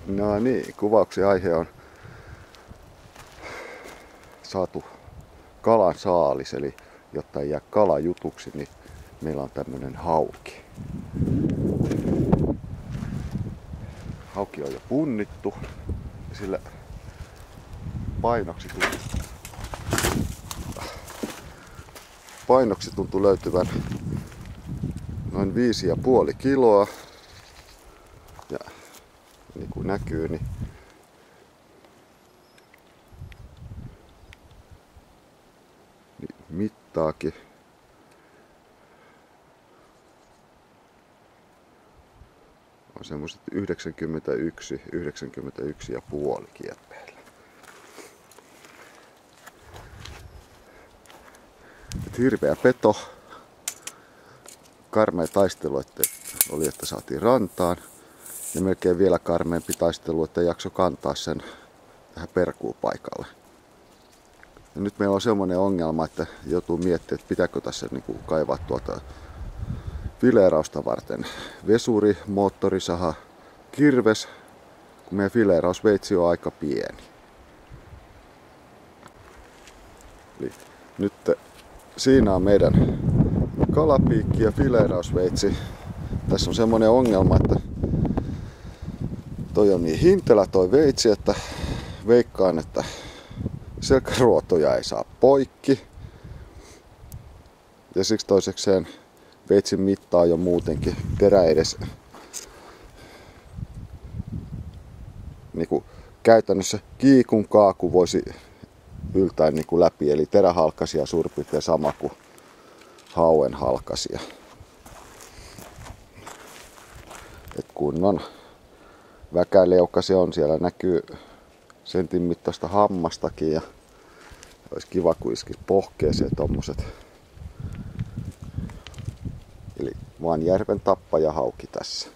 No niin, kuvauksen aihe on saatu kalan saalis, eli jotta ei jää kala jutuksi, niin meillä on tämmönen hauki. Hauki on jo punnittu ja sillä painoksi tuntuu löytyvän noin 5,5 kiloa. Ja niin kuin näkyy, niin mittaakin on semmoset 91,5 kieppeillä. Hirveä peto. Karmea taistelu oli, että saatiin rantaan. Ja melkein vielä karmeampi taistelu, että jakso kantaa sen tähän perkuupaikalle. Ja nyt meillä on semmoinen ongelma, että joutuu miettimään, että pitääkö tässä niin kaivaa tuota fileerausta varten vesuri, moottorisaha, kirves, kun meidän fileerausveitsi on aika pieni. Eli nyt siinä on meidän kalapiikki ja fileerausveitsi. Tässä on semmoinen ongelma, että toi on niin hintelä toi veitsi, että veikkaan, että selkäruotoja ei saa poikki. Ja siksi toisekseen veitsin mittaa jo muutenkin terä edes niinku käytännössä kiikun kaaku voisi yltää niinku läpi, eli terähalkasia suurin piirtein sama kuin hauen halkasia. Et kunnon väkäleuka se on, siellä näkyy sentin mittaista hammastakin ja olisi kiva kun iskisi pohkeeseen tommoset. Eli Vaanjärven tappajahauki tässä.